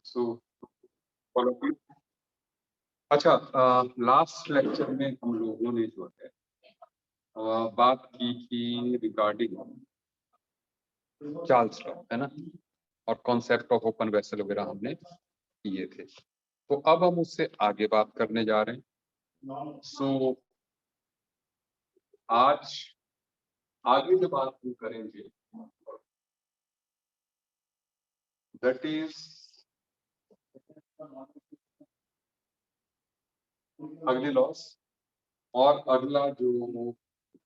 So follow की। अच्छा, last lecture में हम लोगों ने जो है बात की थी रिगार्डिंग चार्ल्स लॉ, है ना, और कॉन्सेप्ट ऑफ ओपन वेसल वगैरह हमने किए थे। तो अब हम उससे आगे बात करने जा रहे हैं। सो आज आगे जो बात हम करेंगे दैट इज अगले लॉस, और अगला जो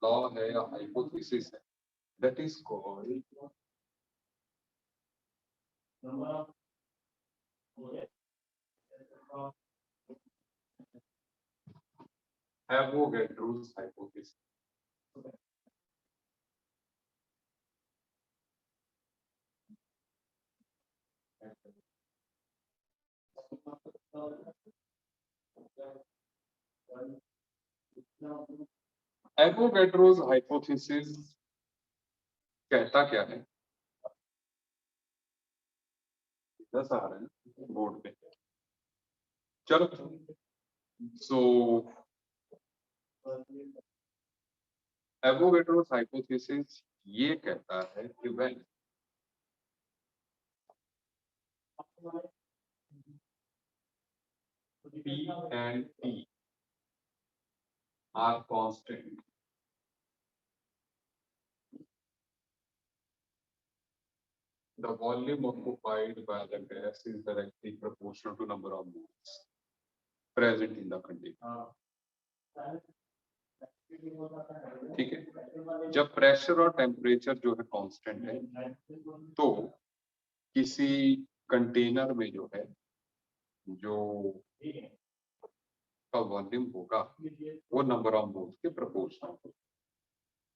लॉ है या हाइपोथेसिस है that is called Avogadro's hypothesis. Avogadro's hypothesis कहता क्या है? दस आ रहे हैं बोर्ड पे, चलो। सो एवोगैड्रोस हाइपोथेसिस ये कहता है कि when P and T are constant, the volume occupied by the gas is directly proportional to number of moles present in the container. ठीक है, जब प्रेशर और टेम्परेचर जो है कांस्टेंट है तो किसी कंटेनर में जो है जो का वॉल्यूम होगा वो नंबर ऑफ मोल्स के प्रोपोर्शनल होगा।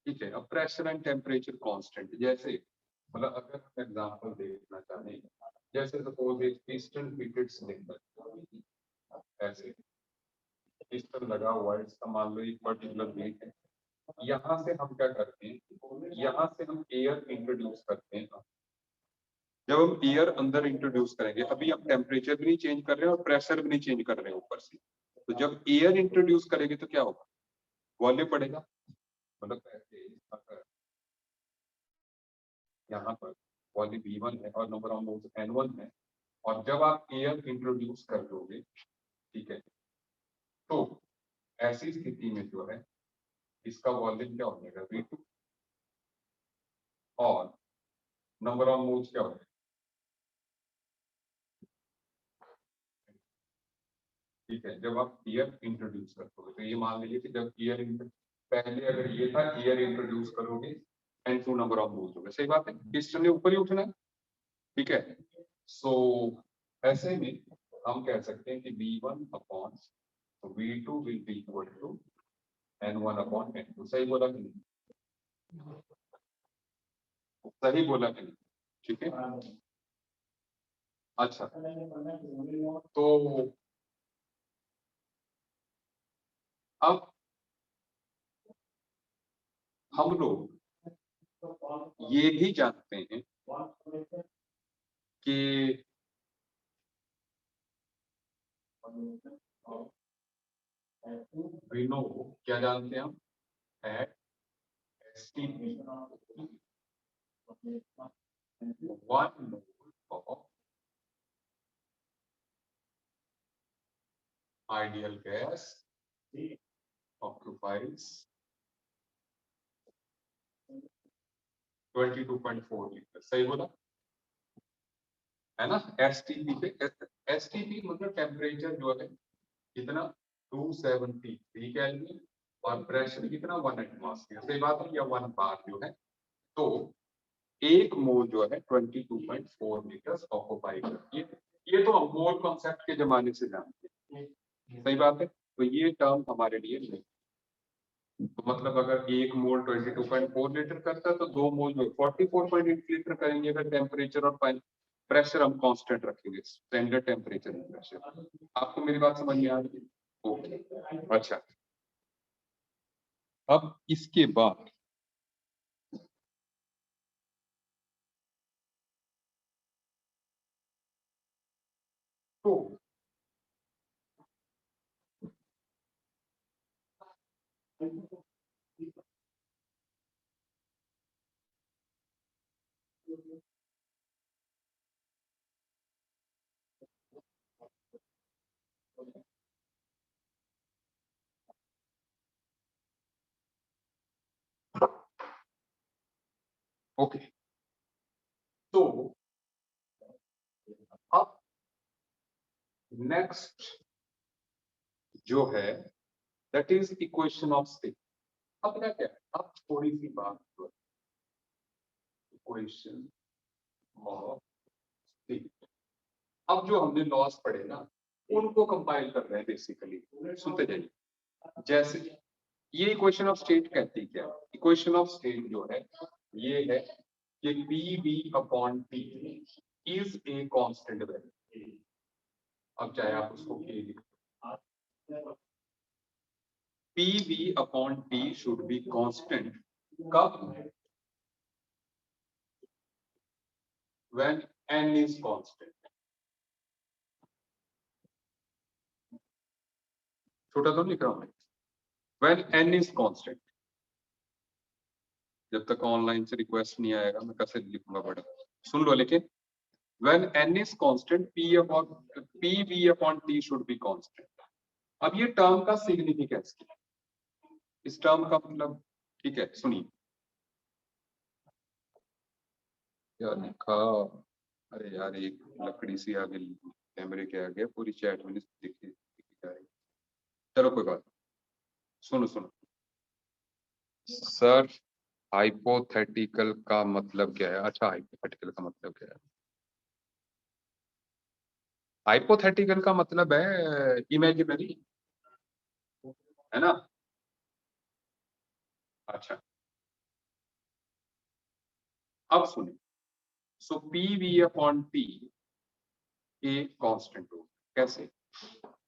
ठीक है, अब प्रेशर एंड टेम्परेचर कांस्टेंट, जैसे मतलब अगर हम एग्जांपल देखना चाहें, जैसे सपोज एक पिस्टन फिटेड सिलेंडर, ऐसे पिस्टन लगा हुआ है, इसका मान लो एक पर्टिकुलर वेट है, यहाँ से हम क्या करते हैं, यहाँ से हम एयर इंट्रोड्यूस करते हैं। जब हम एयर अंदर इंट्रोड्यूस करेंगे, अभी हम टेम्परेचर भी नहीं चेंज कर रहे हैं और प्रेशर भी नहीं चेंज कर रहे हैं ऊपर से, तो जब एयर इंट्रोड्यूस करेंगे तो क्या होगा, वॉल्यूम बढ़ेगा। मतलब ऐसे अगर यहाँ पर वॉल्यूम V1 है और नंबर ऑफ मोल्स N1 है, और जब आप एयर इंट्रोड्यूस कर दोगे, ठीक है, तो ऐसी स्थिति में जो है इसका वॉल्यूम क्या हो जाएगा, V2, और नंबर ऑफ मोल्स क्या हो जाएगा, ठीक है। जब आप एयर इंट्रोड्यूस करोगे तो ये मान लीजिए कि जब एयर पहले अगर ये था एयर इंट्रोड्यूस करोगे N2 नंबर ऑफ मोल्स होगा, सही बात है, पिस्टन ने ऊपर ही उठना है, ठीक है। सो ऐसे में हम कह सकते हैं कि V1 upon V2 will be equal to N1 upon N2। सही बोला कि नहीं? सही बोला कि नहीं? ठीक है, अच्छा। तो अब हम लोग ये भी जानते हैं कि वी नो, क्या जानते हैं हम, at STP 1 mole of ideal gas occupies 22.4 litre. सही बोला है ना? STP पे, STP मतलब टेम्परेचर जो है कितना, 273 केल्विन, और प्रेशर कितना, 1 एटमॉस्फेयर। सही बात है, या 1 बार जो है, तो एक मोल जो है 22.4 लीटर ऑक्यूपाई करती है। ये तो हम मोल कॉन्सेप्ट के जमाने से जानते हैं, सही बात है, तो ये टर्म हमारे लिए नहीं। तो मतलब अगर एक मोल 22.4 लीटर करता है तो दो मोल जो 44.8 लीटर करेंगे अगर टेम्परेचर और प्रेशर हम कांस्टेंट रखेंगे, स्टैंडर्ड टेम्परेचर एंड प्रेशर। आपको मेरी बात समझ में आ रही है? ओके, अच्छा। अब इसके बाद तो ओके, तो अब नेक्स्ट जो है that is equation of state. अब क्या क्या है, अब थोड़ी सी बात, इक्वेशन ऑफ स्टेट। अब जो हमने लॉस पढ़े ना उनको कंपाइल कर रहे हैं बेसिकली, सुनते जाइए। जैसे ये इक्वेशन ऑफ स्टेट कहती है क्या, इक्वेशन ऑफ स्टेट जो है ये है कि P V upon T is a constant value. अब चाहे आप उसको के लिखो, P V upon t should be constant कब, व्हेन n इज कांस्टेंट। छोटा तो लिख रहा हूं मैं, व्हेन n इज कांस्टेंट। जब तक ऑनलाइन से रिक्वेस्ट नहीं आएगा मैं कैसे लिखूंगा बड़ा, सुन लो। लेकिन when n is constant p v upon t should be constant। अब ये टर्म का सिग्निफिकेंस, इस टर्म का मतलब, ठीक है सुनिए क्या लिखा। अरे यार एक लकड़ी सी आगे कैमरे के आगे पूरी चैट में दिखी जा रही। चलो कोई बात, सुनो सुनो सर, हाइपोथेटिकल का मतलब क्या है? अच्छा हाइपोथेटिकल का मतलब क्या है? हाइपोथेटिकल का मतलब है इमेजिनरी, है ना? अच्छा अब सुनिए, so P we upon T a constant हो, कैसे?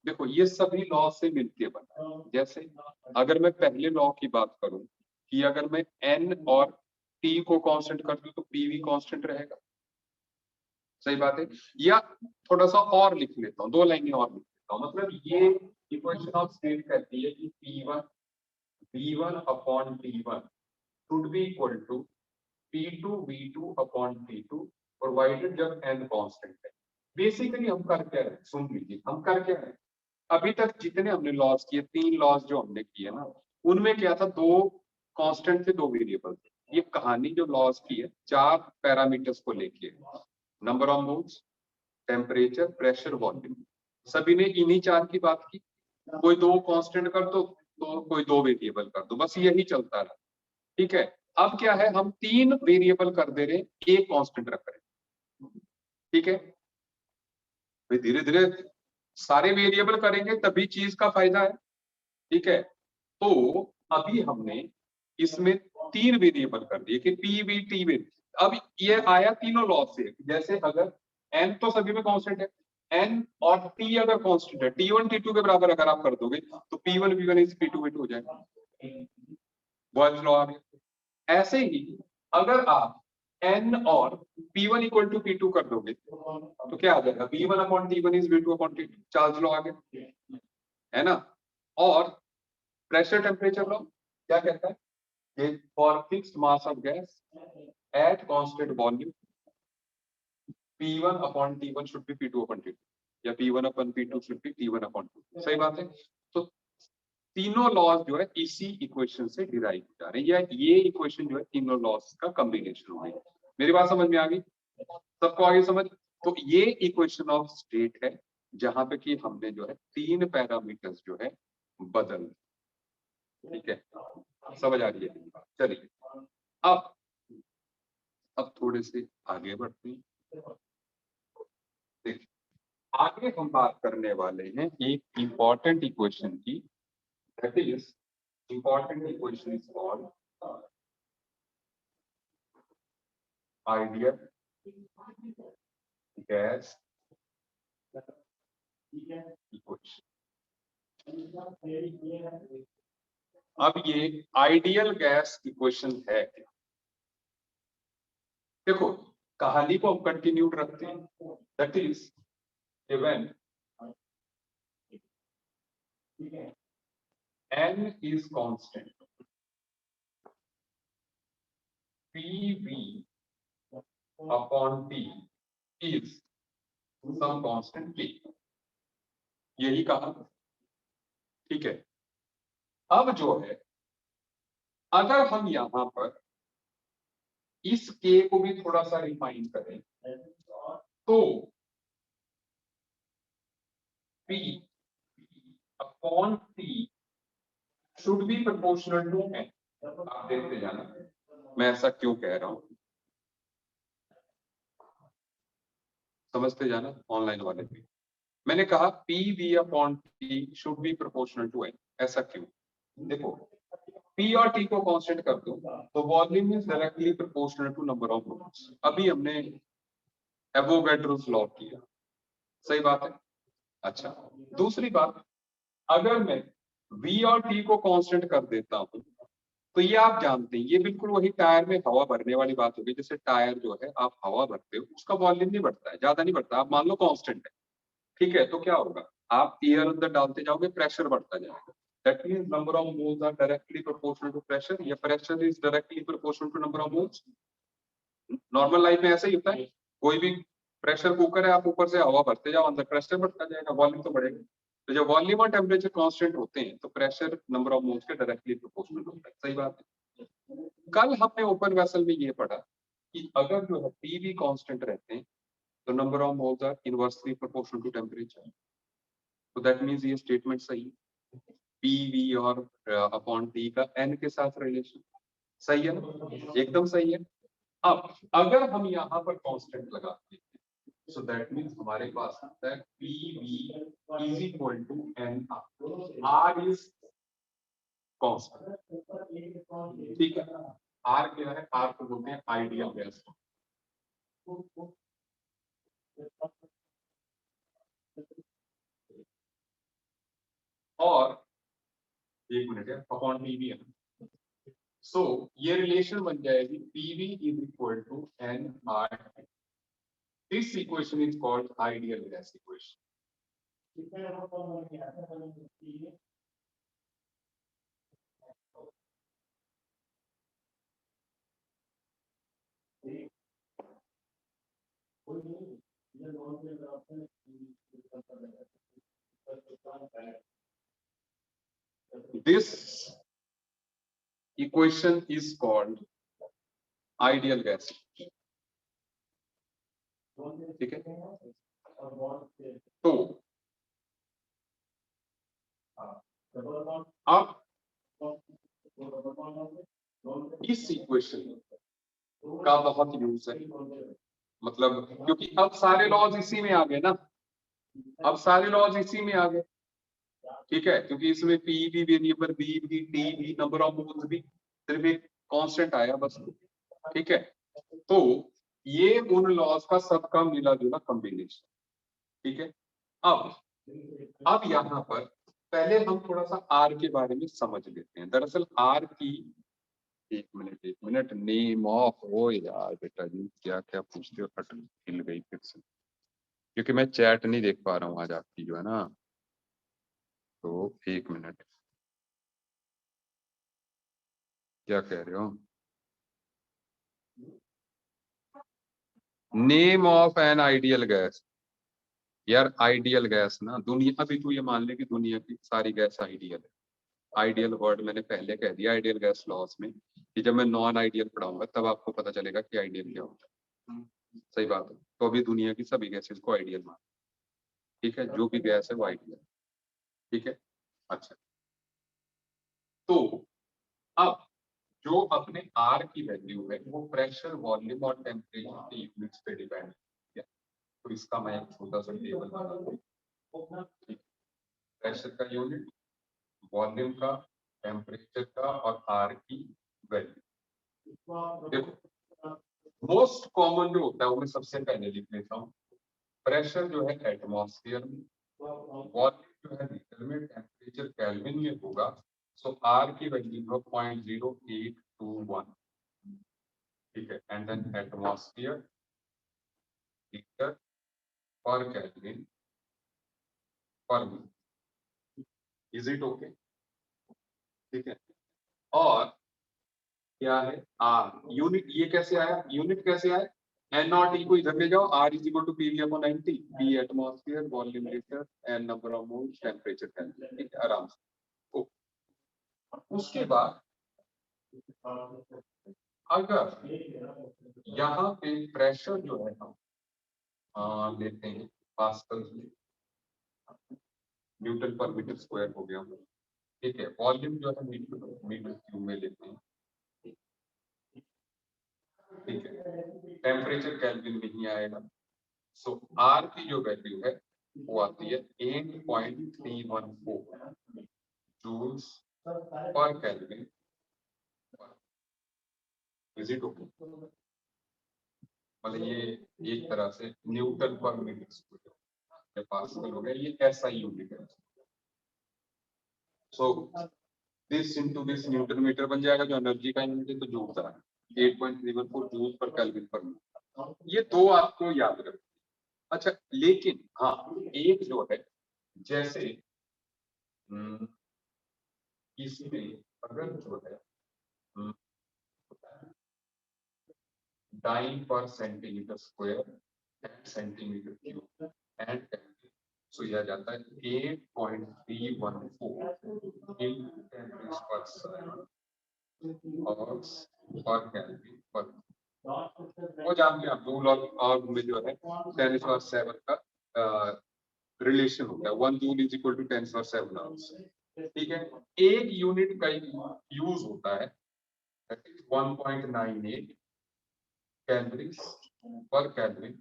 देखो ये सभी लॉ से मिलके बना है। जैसे अगर मैं पहले लॉ की बात करूं कि अगर मैं n और t को कांस्टेंट कर दूं तो p भी कांस्टेंट रहेगा, सही बात है। या थोड़ा सा और लिख लेता हूँ, दो लाइनें और लिख लेता हूँ, मतलब ये इक्वेशन ऑफ स्टेट कहती है कि p1 v1 upon t1 should be equal to p2 v2 upon t2 provided जब n कांस्टेंट है। बेसिकली हम कर क्या रहे हैं, सुन लीजिए हम कर क्या रहे हैं। अभी तक जितने हमने लॉस किए, 3 लॉस जो हमने किए ना, उनमें क्या था, 2 कांस्टेंट थे 2 वेरिएबल थे। ये कहानी जो लॉस की है 4 पैरामीटर्स को लेके, number of moles, temperature, pressure, volume, सभी ने इन्हीं 4 की बात की। कोई 2 कांस्टेंट कर दो तो कोई 2 वेरिएबल कर दो, बस यही चलता रहा। ठीक है, अब क्या है, हम 3 वेरिएबल कर दे रहे, एक कांस्टेंट रख रहे। ठीक है, धीरे धीरे सारे वेरिएबल करेंगे तभी चीज का फायदा है। ठीक है, तो अभी हमने इसमें 3 वेरिएबल कर दिए कि पी वी टी वी। अब ये आया तीनों लॉ से, जैसे अगर n तो सभी में कांस्टेंट है, n और t अगर कांस्टेंट है, t1 t2 के बराबर अगर आप कर दोगे तो p1 v1 is p2 v2 हो जाएगा, बॉयल्स लॉ आ गया। ऐसे ही अगर आप n और p1 इक्वल टू p2 कर दोगे तो क्या आ जाएगा, v1 upon t1 is v2 upon t2, Charles law आ गया, है ना? और प्रेशर टेम्परेचर लॉ क्या कहता है, for fixed mass of gas at constant volume p1 upon t1 should B p2 upon t2 या p1 upon p2 should be t1 upon t2। सही बात है। तो तीनों लॉज जो है इसी इक्वेशन से डिराइव हो जा रहे हैं, या ये इक्वेशन जो है तीनों लॉज का कॉम्बिनेशन हो गई। मेरी बात समझ में आ गई सबको? आगे समझ। तो ये इक्वेशन ऑफ स्टेट है जहां पे कि हमने जो है 3 पैरामीटर्स जो है बदल। ठीक है, समझ आ रही है? चलिए अब थोड़े से आगे बढ़ते हैं। देखिए आगे हम बात करने वाले हैं एक इंपॉर्टेंट इक्वेशन की, that is important equation is called ideal gas equation. अब ये आइडियल गैस इक्वेशन है क्या? देखो कहानी को हम कंटिन्यूड रखते हैं, that is when n is constant, PV upon T is some constant P, यही कहा, ठीक है। अब जो है, अगर हम यहां पर इस K को भी थोड़ा सा रिफाइन करें तो P upon T should be proportional to n। आप देखते जाना मैं ऐसा क्यों कह रहा हूं, समझते जाना ऑनलाइन वाले भी। मैंने कहा p we upon t should be proportional to n, ऐसा क्यों? देखो पी और टी को कांस्टेंट कर दो तो volume is directly proportional to number of moles. अभी हमने एवोगैड्रोस लॉ किया, सही बात है। अच्छा, दूसरी बात, अगर मैं वी और टी को कांस्टेंट कर देता हूं तो ये आप जानते हैं, ये बिल्कुल वही टायर में हवा भरने वाली बात होगी। जैसे टायर जो है आप हवा भरते हो, उसका वॉल्यूम नहीं बढ़ता है, ज्यादा नहीं बढ़ता, आप मान लो कांस्टेंट है, ठीक है। तो क्या होगा, आप एयर अंदर डालते जाओगे, प्रेशर बढ़ता जाएगा। That means number of moles are directly proportional to pressure, या pressure is directly proportional to number of moles. Normal life में ऐसा ही होता है, कोई भी प्रेशर कुकर है, आप ऊपर से हवा भरते जाओ, अंदर प्रेशर बढ़ता जाएगा, वॉल्यूम तो बढ़ेगा। तो जब वॉल्यूम और टेम्परेचर कांस्टेंट होते हैं तो प्रेशर नंबर ऑफ मोल्स के डायरेक्टली प्रोपोर्शनल होता है, सही बात है। कल हमने ओपन वेसल में ये पढ़ा कि अगर जो है पी भी कांस्टेंट रहते हैं तो number of moles are inversely proportional to temperature. तो दैट मींस ये स्टेटमेंट सही है, पी वी और अपॉन टी का एन के साथ रिलेशन सही है ना, एकदम सही है। अब अगर हम यहाँ पर कांस्टेंट लगाते हैं so that means हमारे पास आता है PV is equal to NR। R is constant, ठीक है। R क्या है, R को बोलते हैं आइडियल गैस। और एक मिनट है, अपॉन PV है, सो ये रिलेशन बन जाएगी PV is equal to NR। This equation is called ideal gas equation। This equation is called ideal gas, ठीक है। तो अब इस इक्वेशन का बहुत यूज है, मतलब क्योंकि अब सारे लॉज इसी में आ गए ना, अब सारे लॉज इसी में आ गए, ठीक है। क्योंकि इसमें पी भी वेरिएबल, बी भी, टी भी, नंबर ऑफ मोल्स भी, सिर्फ एक कांस्टेंट आया बस, ठीक है। तो ये उन लॉज का सबका मिला जुला कॉम्बिनेशन, ठीक है। अब यहाँ पर पहले हम थोड़ा सा आर के बारे में समझ लेते हैं। दरअसल आर की, एक मिनट, नेम ऑफ, ओ यार बेटा जी क्या क्या पूछते हो, फट हिल गई फिर से, क्योंकि मैं चैट नहीं देख पा रहा हूँ आज आपकी जो है ना, तो एक मिनट, क्या कह रहे हो? Name of an ideal gas. यार आइडियल गैस ना, दुनिया, अभी तू ये मान ले कि दुनिया की सारी गैस आइडियल है। आइडियल वर्ड मैंने पहले कह दिया आइडियल गैस लॉस में, कि जब मैं नॉन आइडियल पढ़ाऊंगा तब आपको पता चलेगा कि आइडियल क्या होता है, सही बात है। तो अभी दुनिया की सभी गैसेस को आइडियल मान, ठीक है, जो भी गैस है वो आइडियल, ठीक है। अच्छा, तो अब जो अपने आर की वैल्यू है वो प्रेशर, वॉल्यूम और टेम्परेचर के यूनिट्स पे डिपेंड है। तो इसका मैं एक छोटा सा टेबल बना दूं, प्रेशर का यूनिट, वॉल्यूम का, टेम्परेचर का और आर की वैल्यू। देखो मोस्ट कॉमन जो होता है वो मैं सबसे पहले लिख लेता हूँ। प्रेशर जो है एटमॉस्फेयर में, वॉल्यूम जो है लीटर में, टेम्परेचर केल्विन में होगा। सो आर की वैल्यू 0.0821, ठीक है। And then atmosphere, litre per kelvin per minute, is it okay? ठीक है, और क्या है आर यूनिट, ये कैसे आया, यूनिट कैसे आया, एन नॉट ई को इधर ले जाओ, r is equal to p upon 90, p atmosphere, volume litre, n number of moles, temperature calculate, आराम से। उसके बाद अगर यहाँ पे प्रेशर जो है हम लेते हैं पास्कल न्यूटन पर मीटर स्क्वायर हो गया, ठीक है, वॉल्यूम जो है मीटर क्यूब में लेते हैं, ठीक है, टेम्परेचर केल्विन में ही आएगा। सो आर की जो वैल्यू है वो आती है 8.314 joules per kelvin. Is it okay? मतलब ये एक तरह से न्यूटन पर मीटर स्क्वायर पास्कल हो गया, ये ऐसा यूनिट है। So this into this newton metre बन जाएगा, जो एनर्जी का यूनिट है तो जूल का 8.314 जूल पर केल्विन पर मीटर। ये दो आपको याद रखना। अच्छा, लेकिन हाँ एक जो है जैसे इसमें अगर जो है डाइन पर centimetre square and centimetre cube and so यह जाता है 8.314 और पर केल्विन पर। वो जानते हैं आप जूल और में जो है 10⁷ का रिलेशन होता है, 1 joule is equal to 10⁷ hours. ठीक है, एक यूनिट का यूज होता है 1.98 कैलोरीज पर केल्विन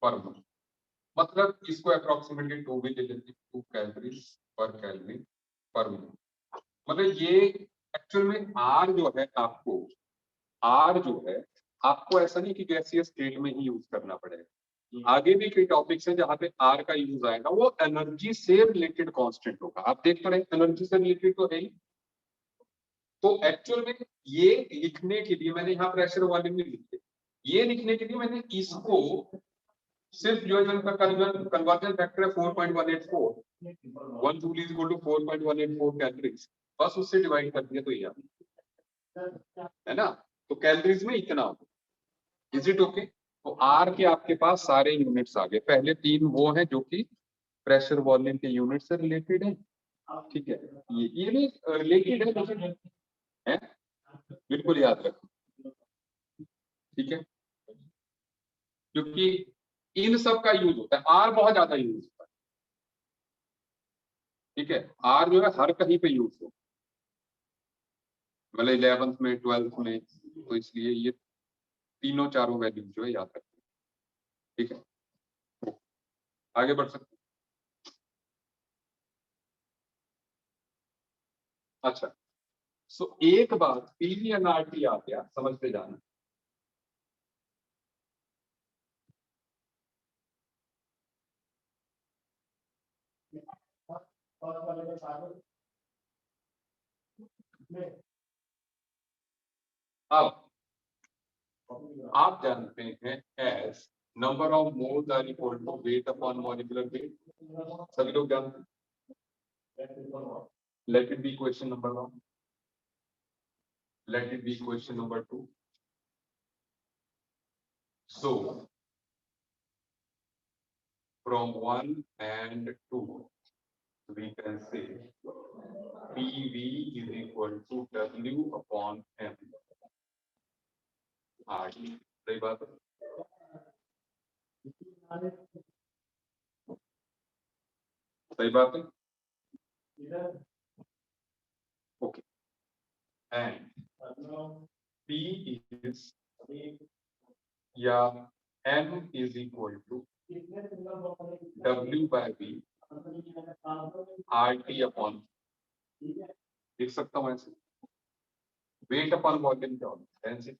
पर मोल, मतलब इसको अप्रोक्सीमेटली 2 भी ले लेते हैं, 2 कैलोरीज पर केल्विन पर मोल। मतलब ये एक्चुअल में आर जो है आपको ऐसा नहीं कि गैसीय स्टेट में ही यूज करना पड़ेगा, आगे भी कई टॉपिक्स हैं जहां पे आर का यूज आएगा, वो एनर्जी से रिलेटेड कांस्टेंट होगा। आप देख पा रहे हैं एनर्जी से रिलेटेड तो है ही। तो एक्चुअल में ये लिखने के लिए मैंने यहाँ प्रेशर वॉल्यूम में लिखे, ये लिखने के लिए मैंने इसको सिर्फ जो है कन्वर्जन फैक्टर है 4.184, 1 joule is equal to 4.184 calories, बस उससे डिवाइड कर दिया तो ये है ना। तो कैलोरीज में इतना हो, इज इट ओके? तो आर के आपके पास सारे यूनिट्स आ गए, पहले 3 वो हैं जो कि प्रेशर वॉल्यूम के यूनिट से रिलेटेड है, ठीक है, ये भी रिलेटेड है लेकिन है, बिल्कुल याद रखो, ठीक है, क्योंकि इन सब का यूज होता है, आर बहुत ज्यादा यूज होता है, ठीक है, आर जो है हर कहीं पे यूज हो, मतलब 11th में 12th में, तो इसलिए ये तीनों चारों वैल्यू जो है याद रखो, ठीक है, आगे बढ़ सकते। अच्छा, सो एक बात पीवी एनआरटी आ गया, समझते जाना। अब आप जानते हैं as number of moles are equal to weight upon molecular weight, सभी लोग जानते हैं। Let it be question number 1, let it be question number 2. So from 1 and 2 we can say PV is equal to W upon M RT, सही बात है, सही बात है, okay, and P is या M is equal to W by V RT upon, लिख सकता हूँ ऐसे, वेट अपॉन वॉल्यूम क्या होता है, density,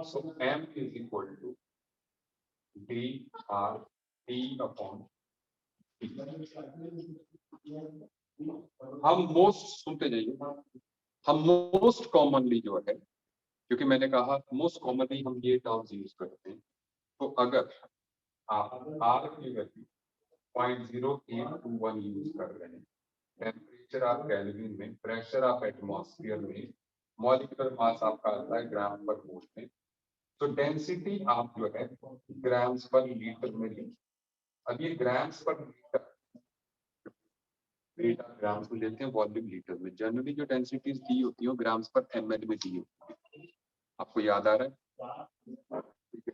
so M is equal to dRT upon T। हम मोस्ट सुनते जाइए, हम मोस्ट कॉमनली जो है, क्योंकि मैंने कहा मोस्ट कॉमनली हम ये टर्म्स यूज करते हैं, तो अगर आप आर की वैल्यू 0.0821 यूज कर रहे हैं, टेम्परेचर आप केल्विन में, प्रेशर आप एटमॉस्फेयर में, मॉलिक्यूलर मास आपका आता है ग्राम पर मोल में, तो डेंसिटी आप जो है ग्राम्स पर लीटर में लें। अब ये ग्राम्स पर लीटर, वेट आप ग्राम्स में लेते हैं, वॉल्यूम लीटर में। जनरली जो डेंसिटीज दी होती है ग्राम्स पर एमएल में दी होती है। आपको याद आ रहा है? ठीक है,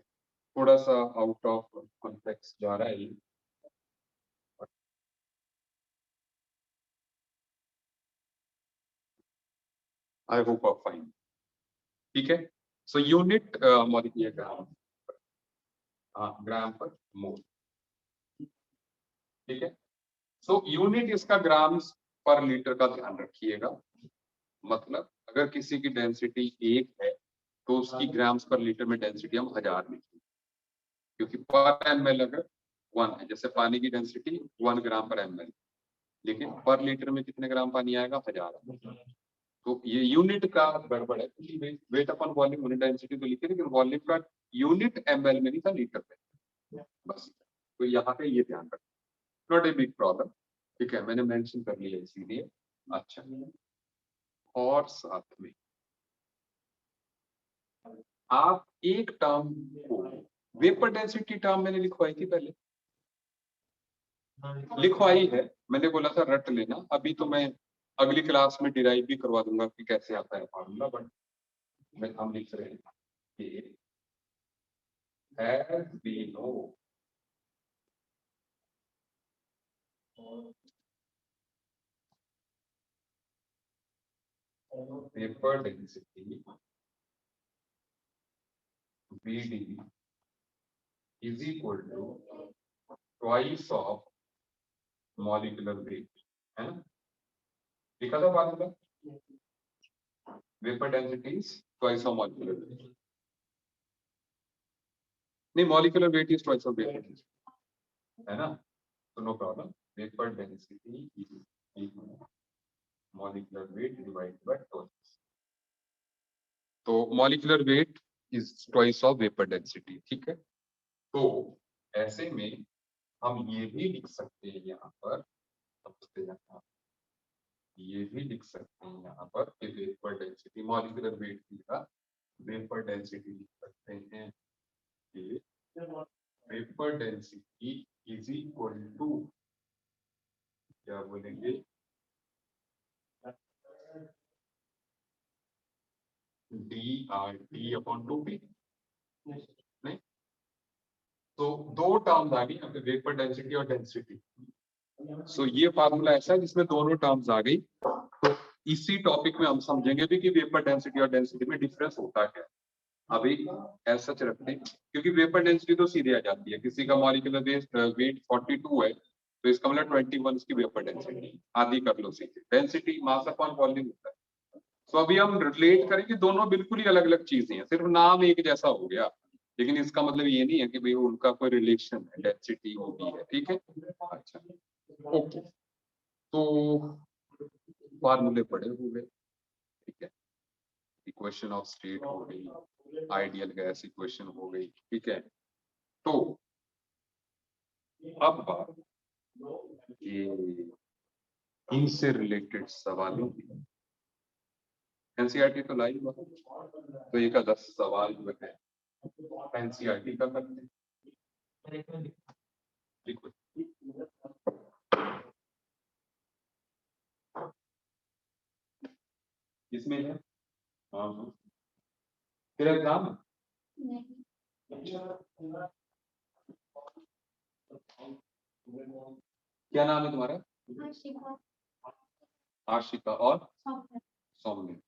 थोड़ा सा आउट ऑफ कॉन्टेक्स्ट जा रहा है ये। आई होप आप फाइन। ठीक है, सो यूनिट मॉलिक्यूलर ग्राम, हाँ ग्राम पर मोल। ठीक है, सो यूनिट इसका ग्राम्स पर लीटर का ध्यान रखिएगा। मतलब अगर किसी की डेंसिटी 1 है तो उसकी ग्राम्स पर लीटर में डेंसिटी हम 1000 लिखेंगे, क्योंकि पर एमएल अगर 1 है, जैसे पानी की डेंसिटी 1 ग्राम पर एमएल, लेकिन पर लीटर में कितने ग्राम पानी आएगा? 1000। तो ये यूनिट का गड़बड़ है, weight upon volume unit density तो लिखे, लेकिन वॉल्यूम का यूनिट एमएल में नहीं था, लीटर में बस। तो यहाँ पे ये ध्यान रखना, नॉट ए बिग प्रॉब्लम। ठीक है, मैंने मेंशन कर लिया इसीलिए। अच्छा, और साथ में आप एक टर्म को, वेपर डेंसिटी टर्म मैंने लिखवाई थी पहले, लिखवाई है, मैंने बोला था रट लेना। अभी तो मैं अगली क्लास में डिराइव भी करवा दूंगा कि कैसे आता है फॉर्मूला, बट मैं हम लिख रहे हैं कि as we know vapor density Vd is equal to twice of molecular weight, है ना? लिखा था formula, vapour density is twice of molecular weight. नहीं, molecular weight is twice of vapour density, है ना? तो no problem, vapour density is equal molecular weight divided by twice. तो molecular weight is twice of vapour density. ठीक है, तो ऐसे में हम ये भी लिख सकते हैं यहाँ पर, ये भी लिख सकते हैं यहाँ पर कि वेपर डेंसिटी, मॉलिक्यूलर वेट की जगह वेपर डेंसिटी लिख सकते हैं कि vapour density is equal to, क्या बोलेंगे, d r t upon 2 p. नहीं, तो दो टर्म्स आ गई, वेपर डेंसिटी और डेंसिटी। सो ये फार्मूला ऐसा है जिसमें दोनों टर्म्स आ गई। तो इसी टॉपिक में हम समझेंगे भी कि वेपर डेंसिटी और डेंसिटी में डिफरेंस होता क्या है। अभी ऐसा रखते हैं, क्योंकि वेपर डेंसिटी तो सीधे आ जाती है। किसी का मॉलिक्यूलर वेट 42 है तो इसका मतलब 21 की वेपर डेंसिटी, आधी कर लो सीधे, डेंसिटी मास अपॉन वॉल्यूम होता है। तो अभी हम रिलेट करेंगे, दोनों बिल्कुल ही अलग अलग चीजें हैं, सिर्फ नाम एक जैसा हो गया, लेकिन इसका मतलब ये नहीं है कि भाई उनका कोई रिलेशन है, डेंसिटी होती है। ठीक है, अच्छा, ओके, तो फार्मूले पढ़े हुए, ठीक है, इक्वेशन ऑफ स्टेट हो गई, आइडियल गैस इक्वेशन हो गई। ठीक है, तो अब बात ये इनसे रिलेटेड सवालों की, एनसीईआरटी तो लाई हुआ, तो एक 10 सवाल जो है एनसीईआरटी का करते हैं। लिखो, इसमें है, हाँ हाँ, फिर एग्जाम है। क्या नाम है तुम्हारा? आशिका और सौम्य।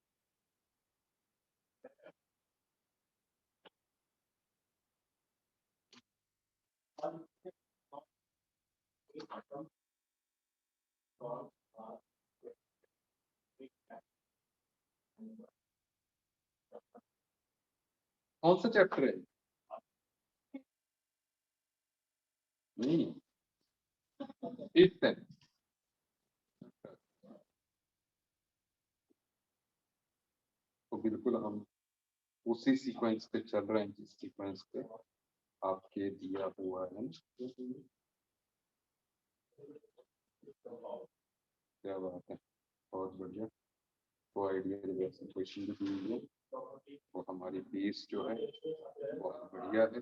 कौन सा चैप्टर है? नहीं, फिफ्थ है। तो बिल्कुल हम उसी सीक्वेंस पे चल रहे हैं जिस सीक्वेंस पे आपके दिया हुआ है। क्या बात है, बहुत बढ़िया। वो आइडिया क्वेश्चन भी दी हुई है, वो हमारी बेस जो है बहुत बढ़िया है।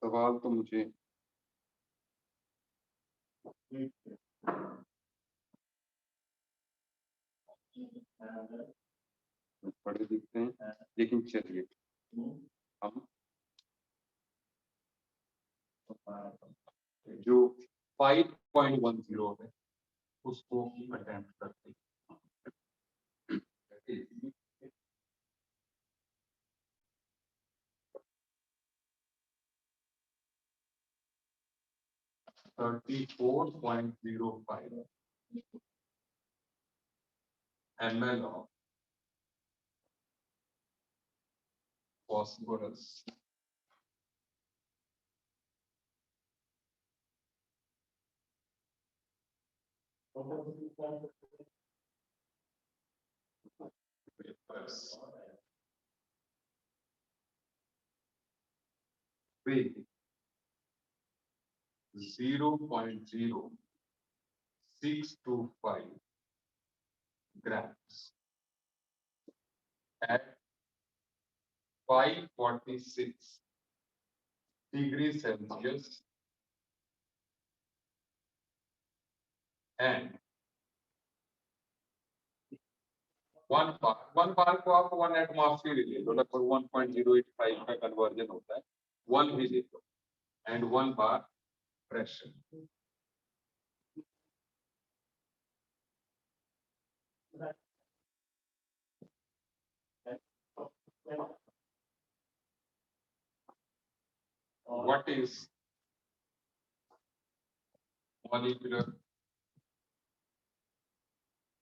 सवाल तो मुझे बड़े दिखते हैं, लेकिन चलिए हम जो 5.10 है उसको अटेम्प्ट करते हैं। 34.05 ml of phosphorus with 0.0625 grams at 546 degrees Celsius and one bar को आप 1 एटमॉस्फेयर ले लो, लगभग 1.085 का कन्वर्जन होता है, 1 भी ले लो and 1 bar pressure. What is molecular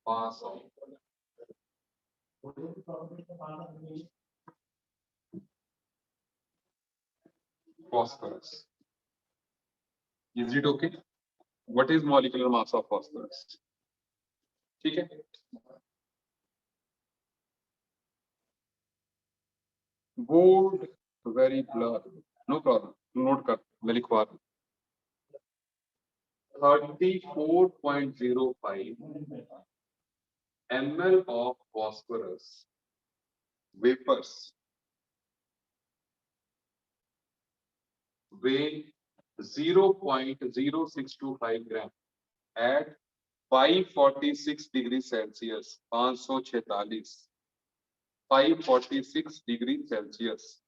mass of phosphorus? Is it okay? What is molecular mass of phosphorus? ठीक है, bold, very blur, no problem, note कर, मैं लिखवा दूं। 34.05 ml of phosphorus vapors weigh 0.0625 gram at 546 degree Celsius, 546 degree Celsius.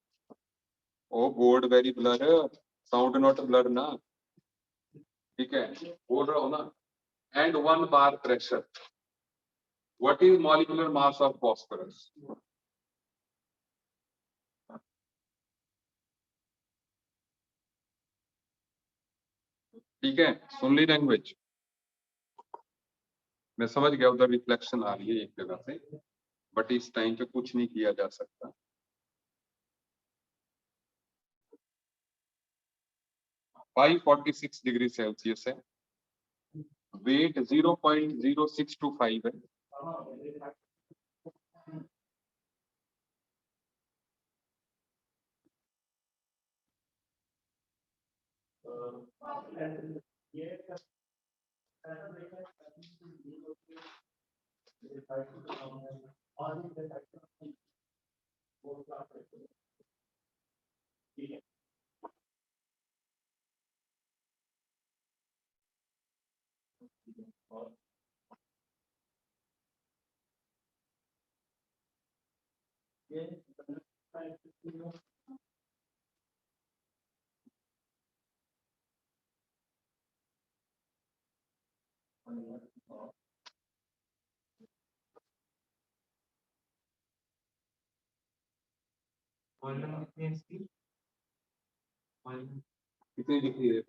Oh board very blur, sound not blur ना, ठीक है, बोल रहा हूं ना। And 1 bar pressure. What is molecular mass of phosphorus? ठीक है, सुन ली लैंग्वेज, मैं समझ गया उधर रिफ्लेक्शन आ रही है एक जगह से, बट इस टाइम पे कुछ नहीं किया जा सकता। 546 डिग्री सेल्सियस है, वेट 0.0625 है, कितनी लिख रही है?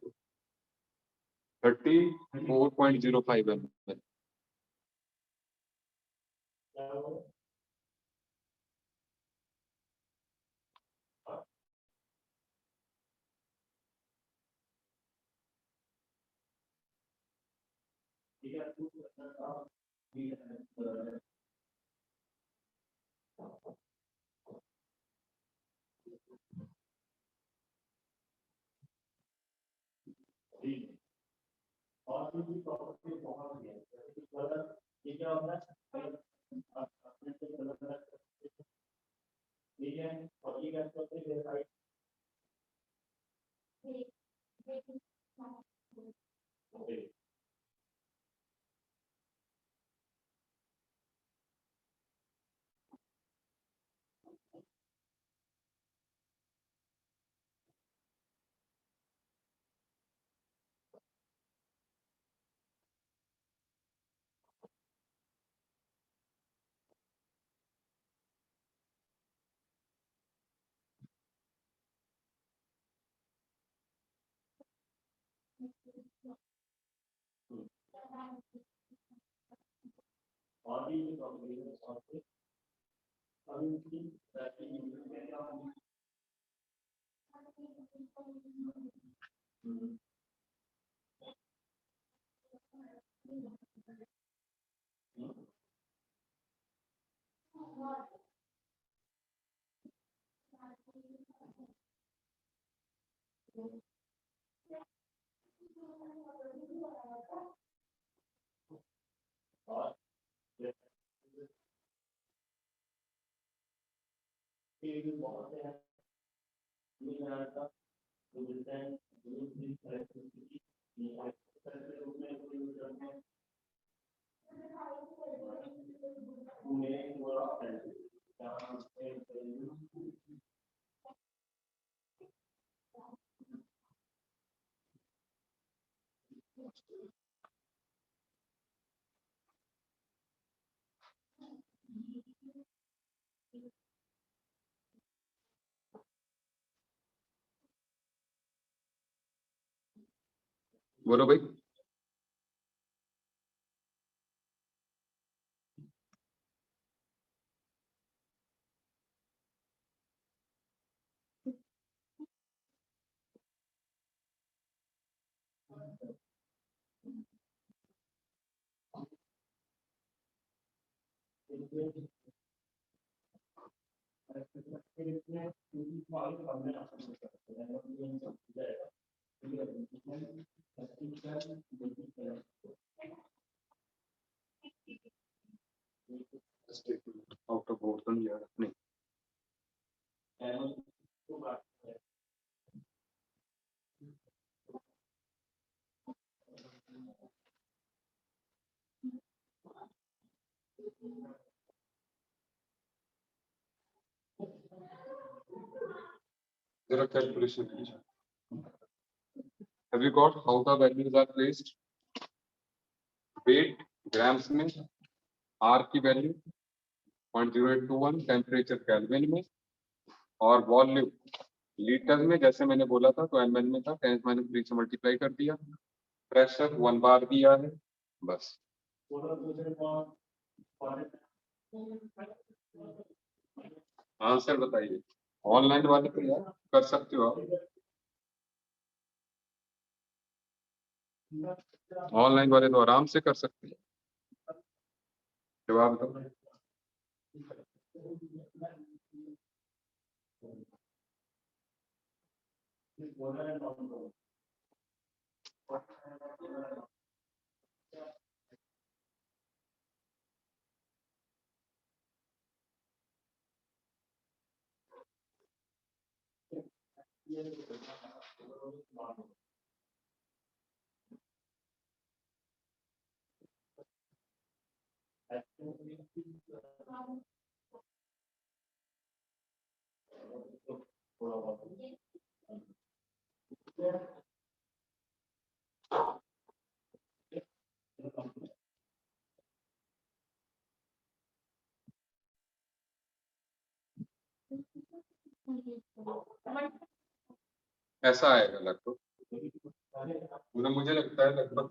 34.05 ml। बोलो भाई। आउट ऑफ बोर्ड तो नहीं यार नहीं। जरा कैलकुलेशन कीजिए। Have you got how the values are placed? Weight grams में, R की वैल्यू 0.0821, टेम्परेचर केल्विन में, और वॉल्यूम लीटर में जैसे मैंने बोला था तो ml में था, 10⁻³ से मल्टीप्लाई कर दिया। प्रेशर 1 बार दिया है बस। आंसर बताइए। ऑनलाइन वाले तो यार कर सकते हो आप, ऑनलाइन वाले तो आराम से कर सकते हैं। जवाब दो। ऐसा आएगा लगभग, मतलब मुझे लगता है लगभग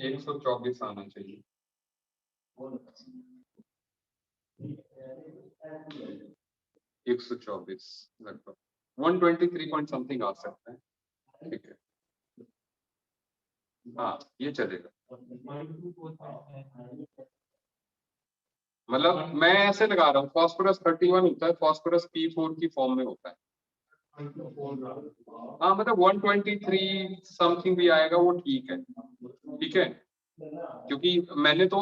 124 आना चाहिए। 124 लगभग 123 पॉइंट समथिंग आ सकता है। ठीक है, हाँ ये चलेगा। मतलब मैं ऐसे लगा रहा हूँ, फास्फोरस 31 होता है, फास्फोरस P4 की फॉर्म में होता है। हाँ मतलब 123 समथिंग भी आएगा वो ठीक है, ठीक है, क्योंकि मैंने तो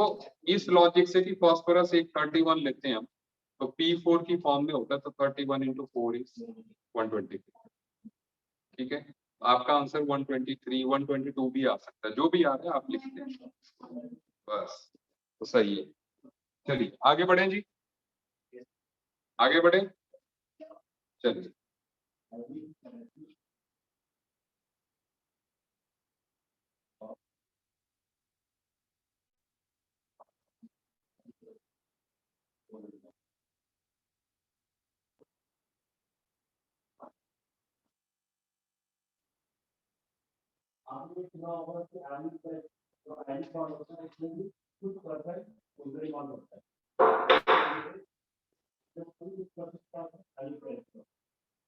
इस लॉजिक से कि फास्फोरस एक 31 लेते हैं हम, तो P4 की फॉर्म में होता है, तो 31 into 4 is 123। ठीक है, आपका आंसर 123 122 भी आ सकता है, जो भी आ रहा है आप लिख दें बस, तो सही है। चलिए आगे बढ़ें जी, आगे बढ़े, चलिए।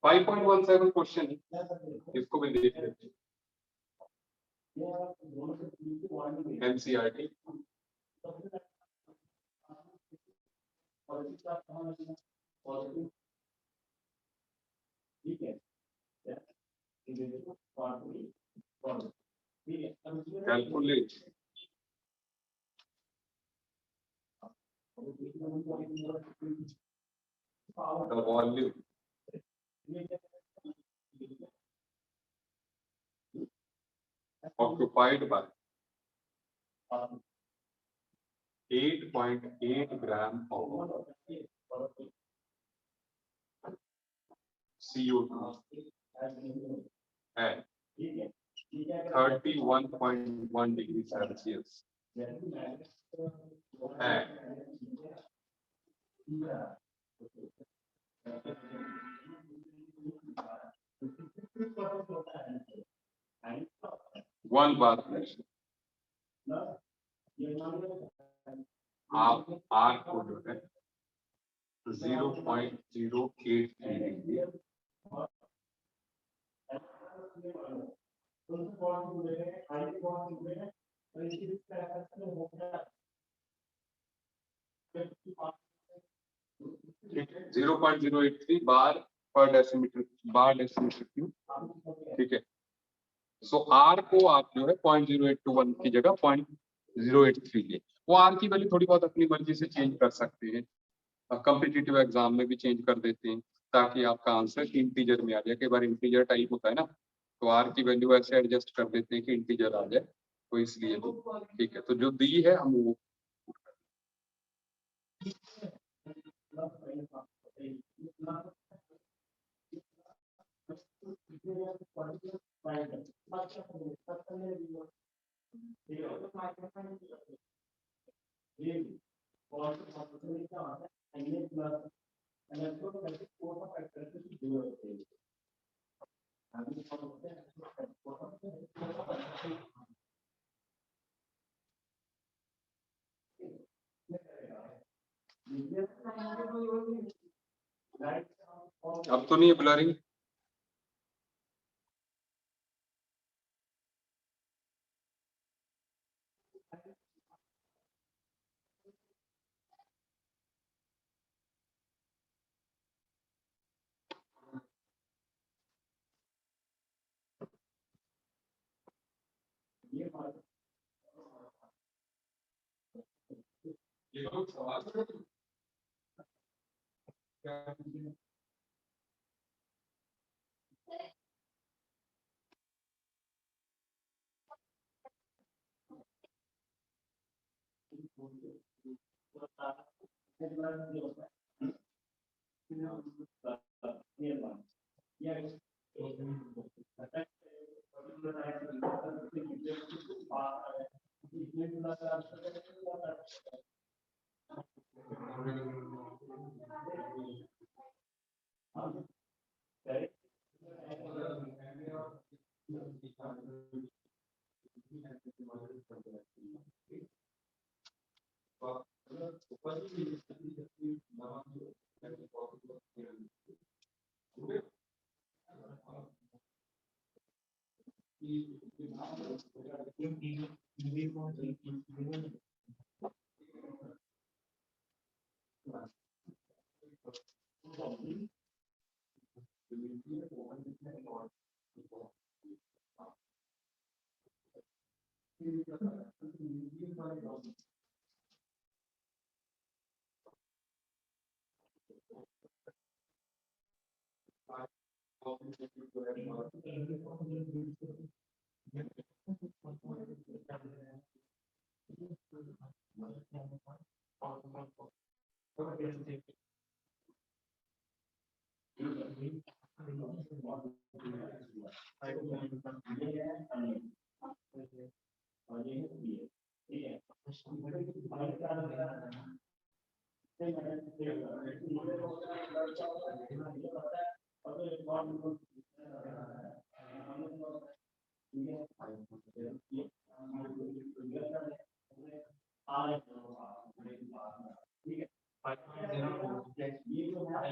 फाइव पॉइंट 17 क्वेश्चन, इसको भी देख लेते हैं। NCERT calculate the volume occupied by 8.8 gram of CO2 at 31.1 degrees Celsius and 1 bar pressure। आप R को जो है 0.083 डिग्री ठीक है, 0.083 बार पर डेसीमीटर, बार डेसीमीटर क्यूब। ठीक है, सो R को आप जो है 0.0821 की जगह 0.083 ले, वो R की वैल्यू थोड़ी बहुत अपनी मर्जी से चेंज कर सकते हैं, कॉम्पिटिटिव एग्जाम में भी चेंज कर देते हैं ताकि आपका आंसर इंटीजर में आ जाए। कई बार इंटीजर टाइप होता है ना, तो R की वैल्यू ऐसे एडजस्ट कर देते हैं कि इंटीजर आ जाए, तो इसलिए ठीक है, तो जो दी है हम वो अब तो नहीं है ब्लरिंग।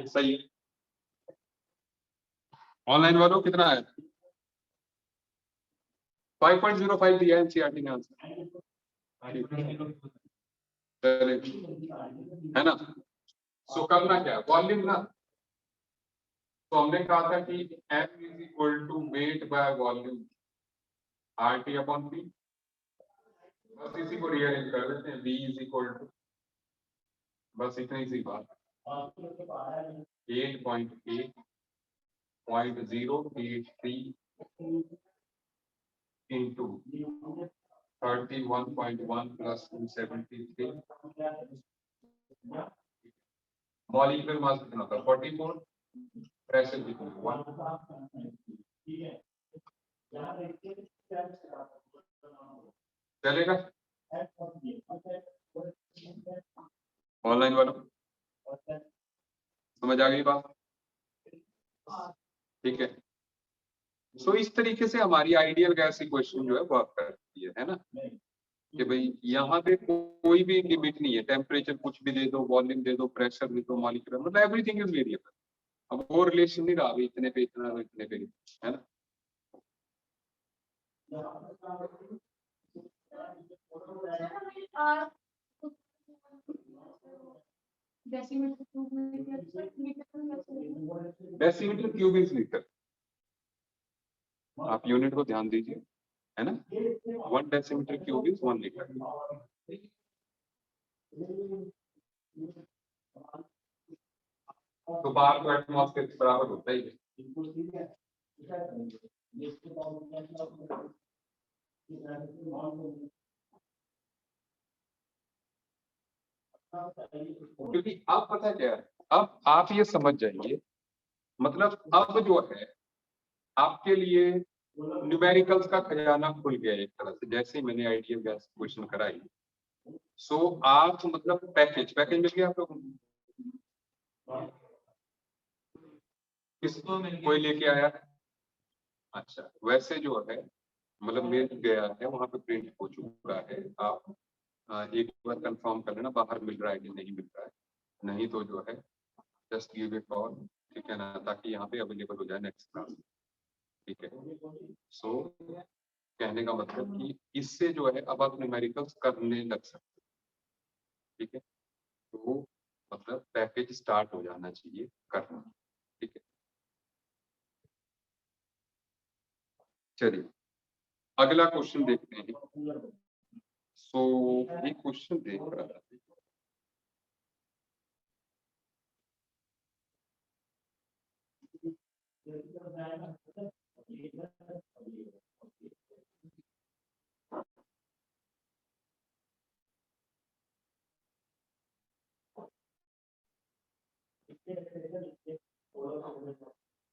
सही। ऑनलाइन वालों कितना है? 5.05 दिया है एनसीईआरटी ने आंसर, है ना। सो करना क्या, वॉल्यूम ना। तो हमने कहा था कि m is equal to weight by volume RT upon P। बस इसी को रीअरेंज कर देते हैं, v इज इक्वल टू, बस इतनी सी बात, 8.8.083 into 31.1 plus 273। मॉलिक्यूलर मास कितना था? 44। प्रेशर कितना? 1। चलेगा ऑनलाइन वालों, समझ आ गई बात? ठीक है। सो इस तरीके से हमारी आइडियल गैस इक्वेशन जो है वर्क करती है ना, कि भाई यहाँ पे कोई भी लिमिट नहीं है, टेम्परेचर कुछ भी दे दो, वॉल्यूम दे दो, प्रेशर दे दो, मॉलिक्यूलर, मतलब एवरीथिंग इज वेरिएबल। अब वो रिलेशन नहीं रहा अभी इतने पे इतना, इतने पे, है ना। डेसीमीटर क्यूब इज लीटर, आप यूनिट को ध्यान दीजिए, है ना। 1 डेसीमीटर क्यूब इज 1 लीटर। तो बार को एटमॉस्फेयर के बराबर होता ही है। क्योंकि अब पता क्या है, अब आप ये समझ जाइए, मतलब अब जो है आपके लिए न्यूमेरिकल्स का खजाना खुल गया एक तरह से, जैसे ही मैंने आइडियल गैस क्वेश्चन कराई। सो आप मतलब पैकेज मिल गया आप लोगों को? किसको कोई लेके आया? अच्छा, वैसे जो है मतलब मिल गया है, वहां पे प्रिंट हो चुका है। आप एक बार कंफर्म कर लेना बाहर मिल रहा है कि नहीं मिल रहा है, नहीं तो जो है जस्ट गिव ए कॉल, ठीक है ना, ताकि यहाँ पे अवेलेबल हो जाए नेक्स्ट क्लास, ठीक है। सो कहने का मतलब कि इससे जो है अब आप न्यूमेरिकल्स करने लग सकते, ठीक है। तो मतलब पैकेज स्टार्ट हो जाना चाहिए करना, ठीक है। चलिए अगला क्वेश्चन देखते हैं। सो एक क्वेश्चन देख रहा था,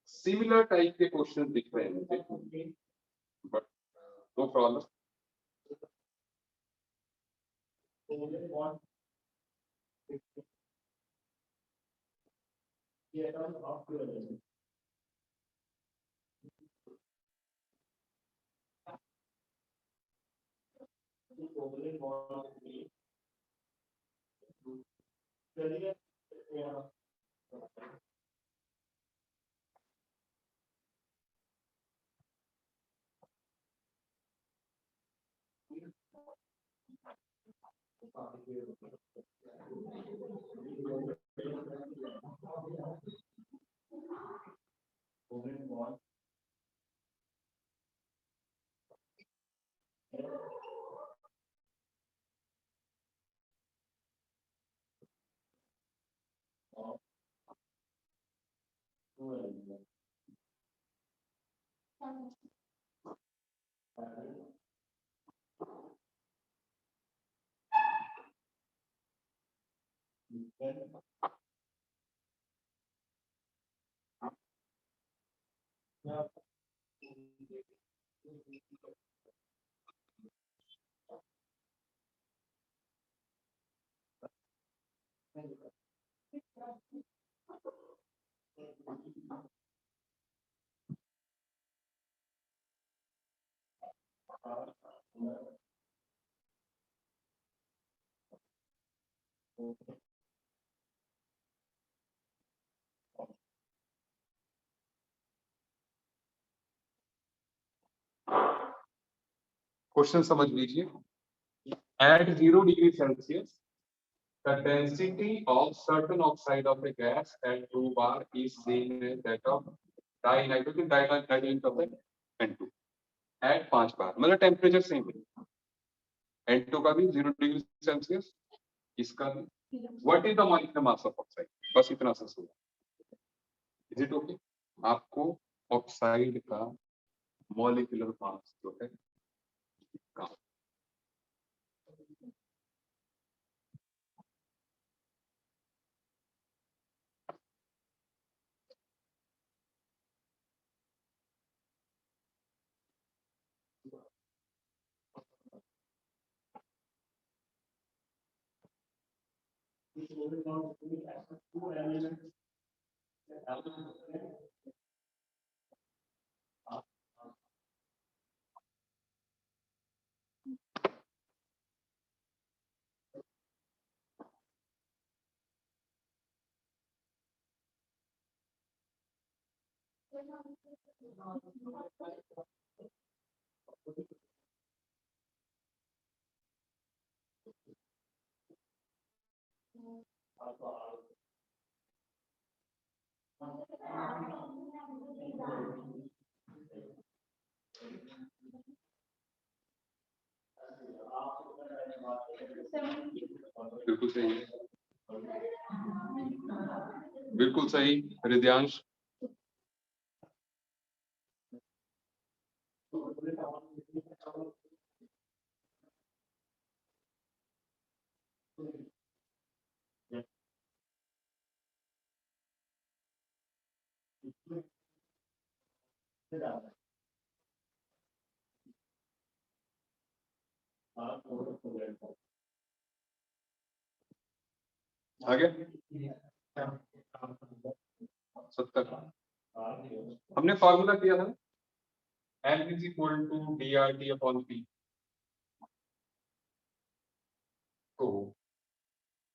सिमिलर टाइप के क्वेश्चन दिख रहे हैं मुझे, बट नो प्रॉब्लम। क्वेश्चन समझ लीजिए। At 0 degree Celsius, the density of certain oxide of a gas at 2 bar is same as that of dinitrogen of N2 at 5 bar। मतलब टेम्परेचर सेम है, N2 का भी 0 डिग्री सेल्सियस, इसका भी। What is the molecular mass of oxide? बस इतना सा सुनो। Is it okay? आपको ऑक्साइड का मॉलिक्यूलर मास जो है का बिल्कुल सही है, बिल्कुल सही हृदयांश। आगे 70 हमने फॉर्मूला किया था, N is equal to DRT upon P। तो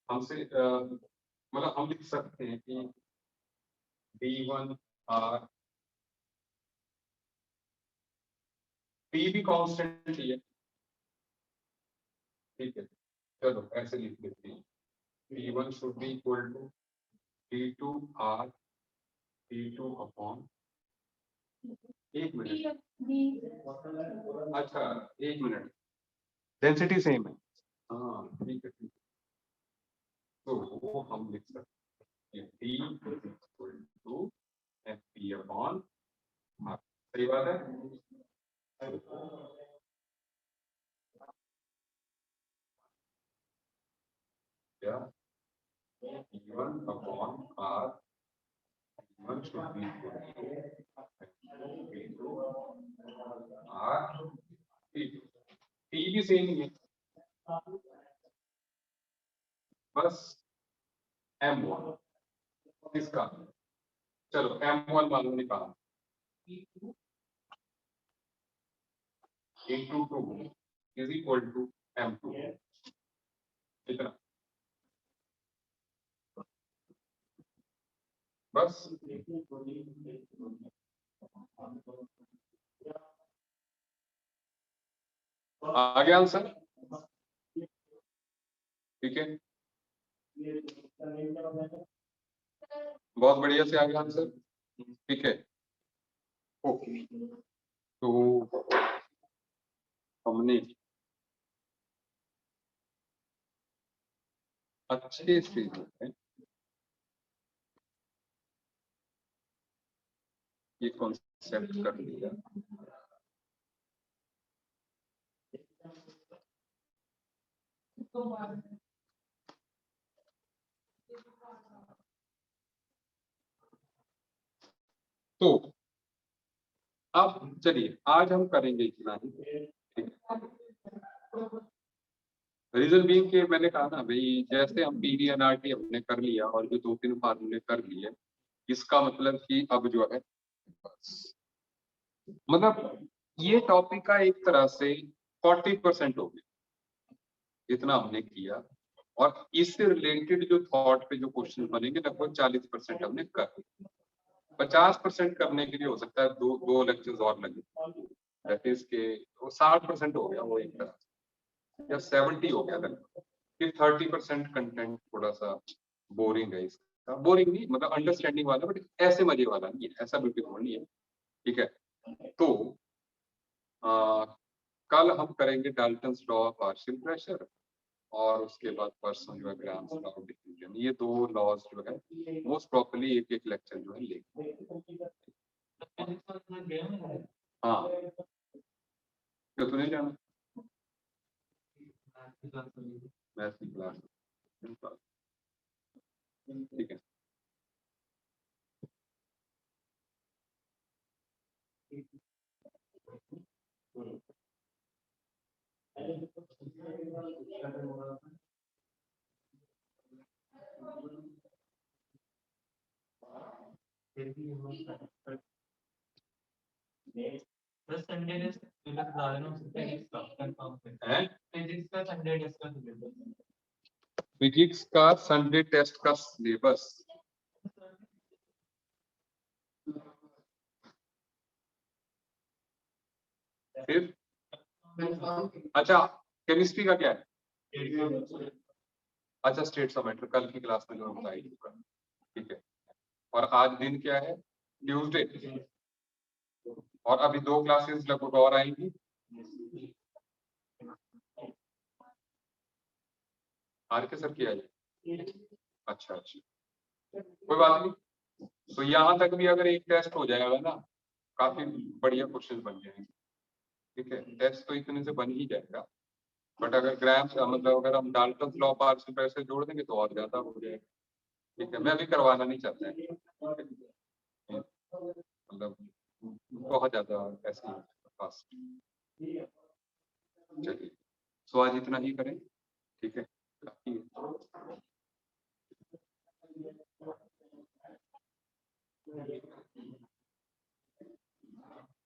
हमसे मतलब हम लिख सकते हैं कि D1R P भी कांस्टेंट ही है, ठीक है। चलो ऐसे लिख देते हैं, D1 should be equal to D2R D2 upon, एक मिनट, अच्छा एक मिनट, डेंसिटी सेम है, हाँ ठीक है ठीक है। तो वो हम लिख सकते हैं D is equal to FP upon R। सही बात है? क्या D1 upon R, D1 should be equal to D2 R P। P भी सेम ही है, बस M1 इसका, चलो M1 मालूम निकाला, into 2 is equal to M2 इतना, बस। आगे आंसर, ठीक है, बहुत बढ़िया से आगे आंसर, ठीक है। ओके, तो हमने अच्छे से जो है ये कॉन्सेप्ट कर लिया। तो अब चलिए आज हम करेंगे इतना ही, रीजन बीइंग के मैंने कहा ना भाई, जैसे हम पीवीएनआरटी हमने कर लिया और जो 2-3 फार्मूले कर लिए, इसका मतलब कि अब जो है मतलब ये टॉपिक का एक तरह से 40% हो गया इतना हमने किया, और इससे रिलेटेड जो थॉट पे जो क्वेश्चन बनेंगे लगभग 40% हमने कर लिया। 50% करने के लिए हो सकता है दो लेक्चर्स और लगे, दैट इज के वो 60% हो गया वो एक तरह से, या 70 हो गया लगभग। फिर 30% कंटेंट थोड़ा सा बोरिंग है, इसका बोरिंग नहीं मतलब अंडरस्टैंडिंग वाला, बट ऐसे मजे वाला नहीं है, ऐसा बिल्कुल नहीं है, ठीक है। तो कल हम करेंगे Dalton's law of partial pressure, और उसके बाद परसों जो है ग्राम्स लॉ ऑफ डिफ्यूजन, ये दो लॉज जो है मोस्ट प्रॉपर्ली एक एक लेक्चर जो है लेंगे। हाँ, तो तूने जाना मैथ की क्लास, ठीक है। फिजिक्स का संडे टेस्ट का सिलेबस, फिर अच्छा केमिस्ट्री का क्या है? अच्छा स्टेट्स ऑफ मैटर कल की क्लास में जो हम बताएंगे, ठीक है। और आज दिन क्या है? ट्यूसडे, और अभी 2 क्लासेस लगभग और आएंगी। आर के सर की आई? अच्छा अच्छा, कोई बात नहीं। तो यहाँ तक भी अगर एक टेस्ट हो जाएगा ना, काफी बढ़िया क्वेश्चन बन जाएंगे, ठीक है। टेस्ट तो इतने से बन ही जाएगा, बट अगर ग्राम्स मतलब अगर हम डाल्टन लॉ पार्शियल प्रेशर जोड़ देंगे तो और ज्यादा हो जाएगा, ठीक है। मैं अभी करवाना नहीं चाहता है, मतलब बहुत ज्यादा ऐसे फास्ट। चलिए, सो आज इतना ही करें, ठीक है, काफी है।